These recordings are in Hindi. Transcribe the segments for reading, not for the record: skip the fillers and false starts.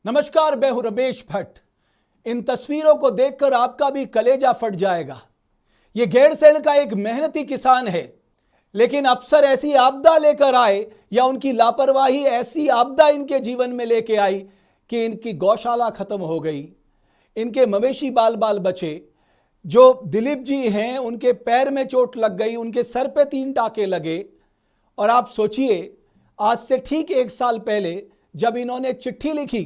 नमस्कार, मैं हूं रमेश भट्ट। इन तस्वीरों को देखकर आपका भी कलेजा फट जाएगा। ये गैरसैंण का एक मेहनती किसान है, लेकिन अफसर ऐसी आपदा लेकर आए या उनकी लापरवाही ऐसी आपदा इनके जीवन में लेके आई कि इनकी गौशाला खत्म हो गई, इनके मवेशी बाल बाल बचे। जो दिलीप जी हैं, उनके पैर में चोट लग गई, उनके सर पे 3 टाके लगे। और आप सोचिए, आज से ठीक 1 साल पहले जब इन्होंने चिट्ठी लिखी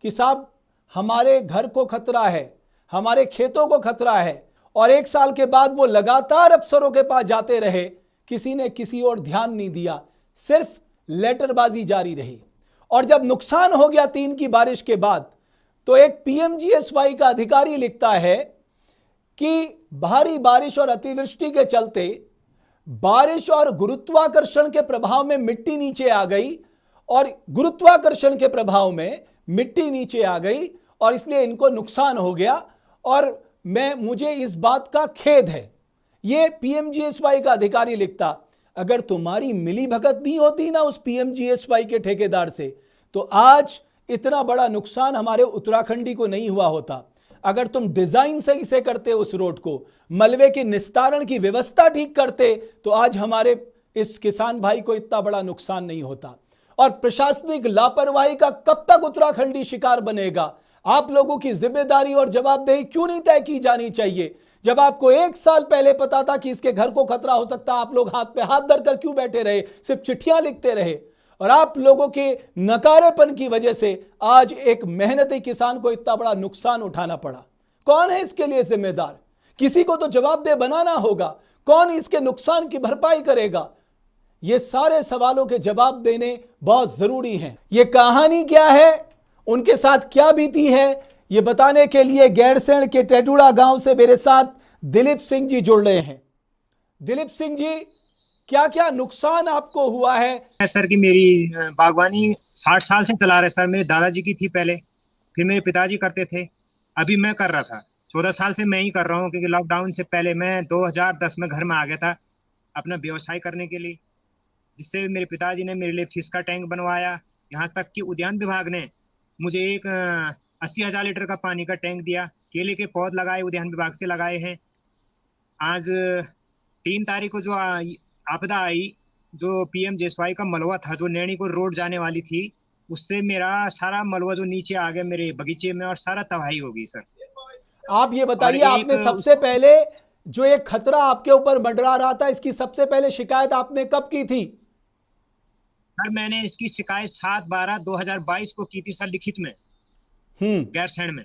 कि साहब हमारे घर को खतरा है, हमारे खेतों को खतरा है, और 1 साल के बाद वो लगातार अफसरों के पास जाते रहे, किसी ने किसी और ध्यान नहीं दिया, सिर्फ लेटरबाजी जारी रही। और जब नुकसान हो गया 3 की बारिश के बाद, तो एक पीएमजीएसवाई का अधिकारी लिखता है कि भारी बारिश और अतिवृष्टि के चलते बारिश और गुरुत्वाकर्षण के प्रभाव में मिट्टी नीचे आ गई, और गुरुत्वाकर्षण के प्रभाव में मिट्टी नीचे आ गई और इसलिए इनको नुकसान हो गया। और मुझे इस बात का खेद है। यह पीएमजीएसवाई का अधिकारी लिखता। अगर तुम्हारी मिली भगत नहीं होती ना उस पीएमजीएसवाई के ठेकेदार से, तो आज इतना बड़ा नुकसान हमारे उत्तराखंडी को नहीं हुआ होता। अगर तुम डिजाइन सही से करते उस रोड को, मलबे के निस्तारण की व्यवस्था ठीक करते, तो आज हमारे इस किसान भाई को इतना बड़ा नुकसान नहीं होता। और प्रशासनिक लापरवाही का कब तक उत्तराखंडी शिकार बनेगा? आप लोगों की जिम्मेदारी और जवाबदेही क्यों नहीं तय की जानी चाहिए? जब आपको 1 साल पहले पता था कि इसके घर को खतरा हो सकता, आप लोग हाथ पे हाथ धरकर क्यों बैठे रहे, सिर्फ चिट्ठियां लिखते रहे? और आप लोगों के नकारेपन की वजह से आज एक मेहनती किसान को इतना बड़ा नुकसान उठाना पड़ा। कौन है इसके लिए जिम्मेदार? किसी को तो जवाबदेह बनाना होगा। कौन इसके नुकसान की भरपाई करेगा? ये सारे सवालों के जवाब देने बहुत जरूरी हैं। ये कहानी क्या है, उनके साथ क्या बीती है, ये बताने के लिए गैरसैंण के टेटुड़ा गांव से मेरे साथ दिलीप सिंह जी जुड़ रहे हैं। दिलीप सिंह जी, क्या क्या नुकसान आपको हुआ है? सर कि मेरी बागवानी 60 साल से चला रहे सर। मेरे दादाजी की थी पहले, फिर मेरे पिताजी करते थे, अभी मैं कर रहा था। 14 साल से मैं ही कर रहा हूँ, क्योंकि लॉकडाउन से पहले मैं 2010 में घर में आ गया था अपना व्यवसाय करने के लिए, जिससे मेरे पिताजी ने मेरे लिए फिश का टैंक बनवाया। यहाँ तक कि उद्यान विभाग ने मुझे एक 80,000 लीटर का पानी का टैंक दिया। केले के पौध लगाए, उद्यान विभाग से लगाए हैं। आज 3 तारीख को जो आपदा आई, जो पीएमजीएसवाई का मलबा था, जो नैनी को रोड जाने वाली थी, उससे मेरा सारा मलबा जो नीचे आ गया मेरे बगीचे में, और सारा तबाही हो गई सर। आप ये बताइए, आपने सबसे पहले जो एक खतरा आपके ऊपर मंडरा रहा था, इसकी सबसे पहले शिकायत आपने कब की थी? सर मैंने इसकी शिकायत 7/12/2022 को की थी सर, लिखित में, गैरसैंण में।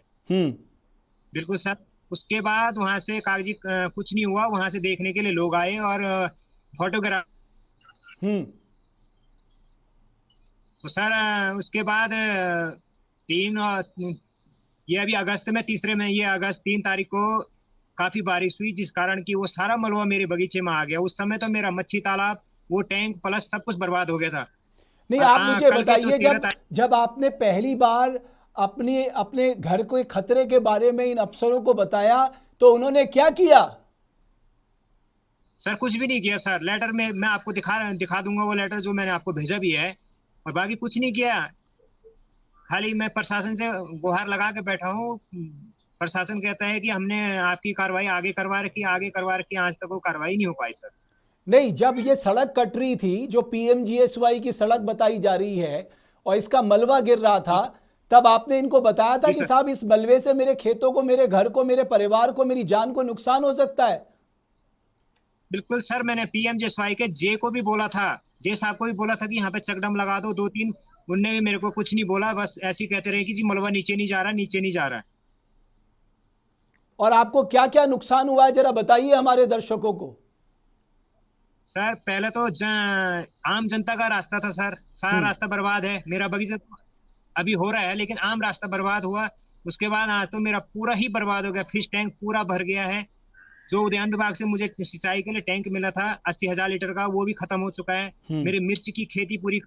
बिल्कुल सर। उसके बाद वहां से कागजी कुछ नहीं हुआ। वहां से देखने के लिए लोग आए और फोटोग्राफ। तो सर उसके बाद ये अभी अगस्त में, तीसरे में, ये अगस्त 3 तारीख को काफी बारिश हुई, जिस कारण की वो सारा मलबा मेरे बगीचे में आ गया। उस समय तो मेरा मच्छी तालाब, वो टैंक प्लस सब कुछ बर्बाद हो गया था। नहीं, आप मुझे बताइए, जब आपने पहली बार अपने घर के खतरे के बारे में इन अफसरों को बताया, तो उन्होंने क्या किया? सर कुछ भी नहीं किया सर। लेटर में मैं आपको दिखा दूंगा, वो लेटर जो मैंने आपको भेजा भी है, और बाकी कुछ नहीं किया। खाली मैं प्रशासन से गुहार लगा के बैठा हूँ। प्रशासन कहता है कि हमने आपकी कार्रवाई आगे करवा रखी, आज तक वो कार्रवाई नहीं हो पाई सर। नहीं, जब ये सड़क कट रही थी, जो पीएमजीएसवाई की सड़क बताई जा रही है, और इसका मलबा गिर रहा था, तब आपने इनको बताया था कि साहब इस मलबे से मेरे खेतों को, मेरे घर को, मेरे परिवार को, मेरी जान को नुकसान हो सकता है? बिल्कुल सर। मैंने पीएमजीएसवाई के जे को भी बोला था, जे साहब को भी बोला था कि यहाँ पे चकडम लगा दो 2-3। उनने भी मेरे को कुछ नहीं बोला, बस ऐसे ही कहते रहे कि जी मलबा नीचे नहीं जा रहा, नीचे नहीं जा रहा है। और आपको क्या क्या नुकसान हुआ है, जरा बताइए हमारे दर्शकों को। सर पहले तो आम जनता का रास्ता था सर, सारा रास्ता बर्बाद है। मेरा बगीचा तो अभी हो रहा है, लेकिन आम रास्ता बर्बाद हुआ। उसके बाद आज तो मेरा पूरा ही बर्बाद हो गया। फिश टैंक पूरा भर गया है। जो उद्यान विभाग से मुझे सिंचाई के लिए टैंक मिला था 80,000 लीटर का, वो भी खत्म हो चुका है। मेरी मिर्च की खेती पूरी,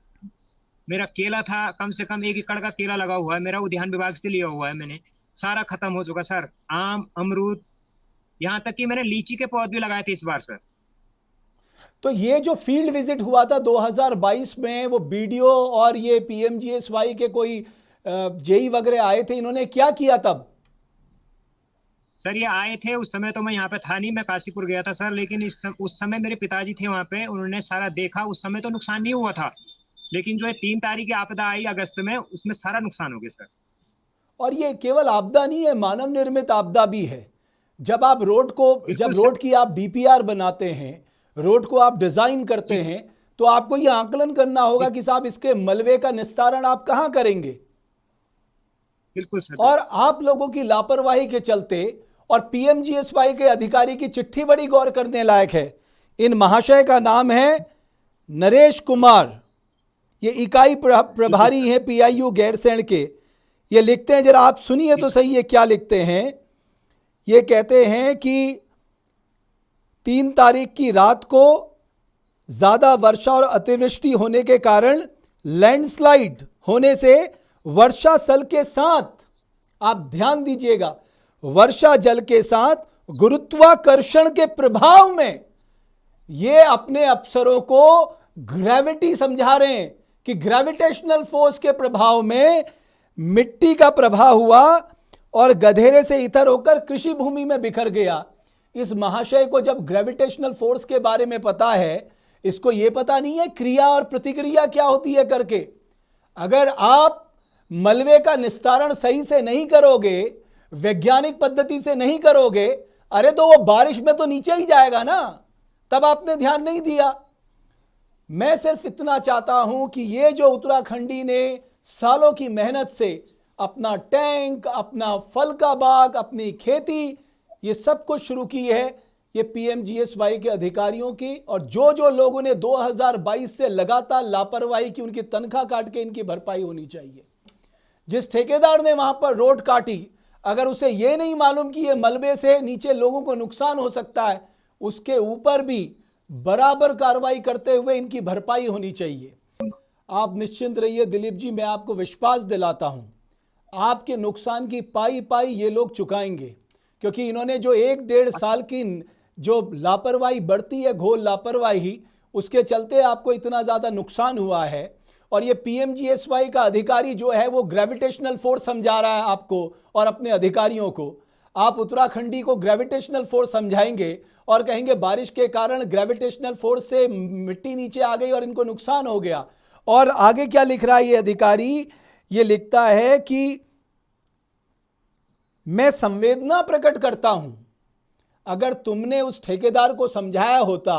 मेरा केला था, कम से कम 1 एकड़ का केला लगा हुआ है मेरा, उद्यान विभाग से लिया हुआ है मैंने, सारा खत्म हो चुका सर। आम, अमरूद, यहाँ तक कि मैंने लीची के पौध भी लगाए थे इस बार सर। तो ये जो फील्ड विजिट हुआ था 2022 में, वो बीडीओ और ये पीएमजीएसवाई के कोई जेई वगैरह आए थे, इन्होंने क्या किया तब? सर ये आए थे, उस समय तो मैं यहाँ पे था नहीं, मैं काशीपुर गया था सर, लेकिन उस समय मेरे पिताजी थे वहाँ पे, उन्होंने सारा देखा। उस समय तो नुकसान नहीं हुआ था, लेकिन जो है 3 तारीख की आपदा आई अगस्त में, उसमें सारा नुकसान हो गया सर। और ये केवल आपदा नहीं है, मानव निर्मित आपदा भी है। जब आप रोड को, जब रोड की आप डीपीआर बनाते हैं, रोड को आप डिजाइन करते हैं, तो आपको ये आकलन करना होगा कि साहब इसके मलबे का निस्तारण आप कहां करेंगे। बिल्कुल सर। और आप लोगों की लापरवाही के चलते, और पीएमजीएसवाई के अधिकारी की चिट्ठी बड़ी गौर करने लायक है। इन महाशय का नाम है नरेश कुमार, ये इकाई प्रभारी हैं पीआईयू गैरसैंण के। ये लिखते हैं, जरा आप सुनिए तो सही, ये क्या लिखते हैं। ये कहते हैं कि 3 तारीख की रात को ज़्यादा वर्षा और अतिवृष्टि होने के कारण लैंडस्लाइड होने से वर्षा जल के साथ, आप ध्यान दीजिएगा, वर्षा जल के साथ गुरुत्वाकर्षण के प्रभाव में ये अपने अफसरों को ग्रेविटी समझा रहे हैं कि ग्रेविटेशनल फोर्स के प्रभाव में मिट्टी का प्रवाह हुआ और गधेरे से इतर होकर कृषि भूमि में बिखर गया। इस महाशय को जब ग्रेविटेशनल फोर्स के बारे में पता है, इसको यह पता नहीं है क्रिया और प्रतिक्रिया क्या होती है करके। अगर आप मलबे का निस्तारण सही से नहीं करोगे, वैज्ञानिक पद्धति से नहीं करोगे, अरे तो वो बारिश में तो नीचे ही जाएगा ना। तब आपने ध्यान नहीं दिया। मैं सिर्फ इतना चाहता हूं कि ये जो उत्तराखंडी ने सालों की मेहनत से अपना टैंक, अपना फल का बाग, अपनी खेती, ये सब कुछ शुरू की है, ये पीएमजीएसवाई के अधिकारियों की, और जो लोगों ने 2022 से लगातार लापरवाही की, उनकी तनख्वाह काट के इनकी भरपाई होनी चाहिए। जिस ठेकेदार ने वहां पर रोड काटी, अगर उसे यह नहीं मालूम कि ये मलबे से नीचे लोगों को नुकसान हो सकता है, उसके ऊपर भी बराबर कार्रवाई करते हुए इनकी भरपाई होनी चाहिए। आप निश्चिंत रहिए दिलीप जी, मैं आपको विश्वास दिलाता हूं, आपके नुकसान की पाई पाई ये लोग चुकाएंगे, क्योंकि इन्होंने जो 1-1.5 साल की जो लापरवाही बढ़ती है, घोर लापरवाही, उसके चलते आपको इतना ज़्यादा नुकसान हुआ है। और ये पीएमजीएसवाई का अधिकारी जो है वो ग्रेविटेशनल फोर्स समझा रहा है आपको और अपने अधिकारियों को। आप उत्तराखंडी को ग्रेविटेशनल फोर्स समझाएंगे और कहेंगे बारिश के कारण ग्रेविटेशनल फोर्स से मिट्टी नीचे आ गई और इनको नुकसान हो गया। और आगे क्या लिख रहा है ये अधिकारी? ये लिखता है कि मैं संवेदना प्रकट करता हूं, अगर तुमने उस ठेकेदार को समझाया होता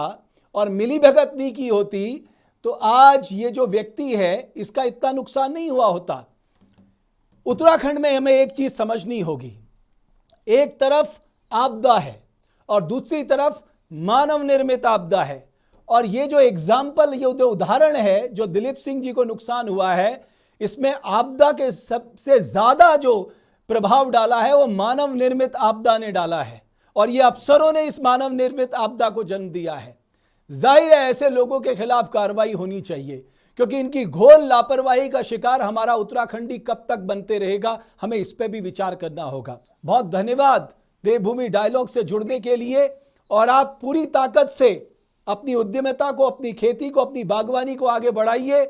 और मिलीभगत नहीं की होती तो आज ये जो व्यक्ति है इसका इतना नुकसान नहीं हुआ होता। उत्तराखंड में हमें एक चीज समझनी होगी, एक तरफ आपदा है और दूसरी तरफ मानव निर्मित आपदा है। और ये जो एग्जाम्पल, ये जो उदाहरण है जो दिलीप सिंह जी को नुकसान हुआ है, इसमें आपदा के सबसे ज्यादा जो प्रभाव डाला है वो मानव निर्मित आपदा ने डाला है, और ये अफसरों ने इस मानव निर्मित आपदा को जन्म दिया है। जाहिर है ऐसे लोगों के खिलाफ कार्रवाई होनी चाहिए, क्योंकि इनकी घोर लापरवाही का शिकार हमारा उत्तराखंडी कब तक बनते रहेगा, हमें इस पर भी विचार करना होगा। बहुत धन्यवाद देवभूमि डायलॉग से जुड़ने के लिए, और आप पूरी ताकत से अपनी उद्यमिता को, अपनी खेती को, अपनी बागवानी को आगे बढ़ाइए।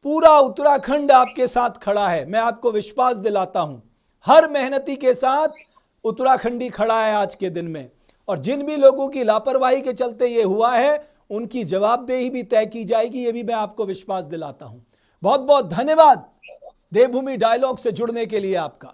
पूरा उत्तराखंड आपके साथ खड़ा है, मैं आपको विश्वास दिलाता हूं। हर मेहनती के साथ उत्तराखंडी खड़ा है आज के दिन में, और जिन भी लोगों की लापरवाही के चलते ये हुआ है उनकी जवाबदेही भी तय की जाएगी, ये भी मैं आपको विश्वास दिलाता हूं। बहुत बहुत धन्यवाद देवभूमि डायलॉग से जुड़ने के लिए आपका।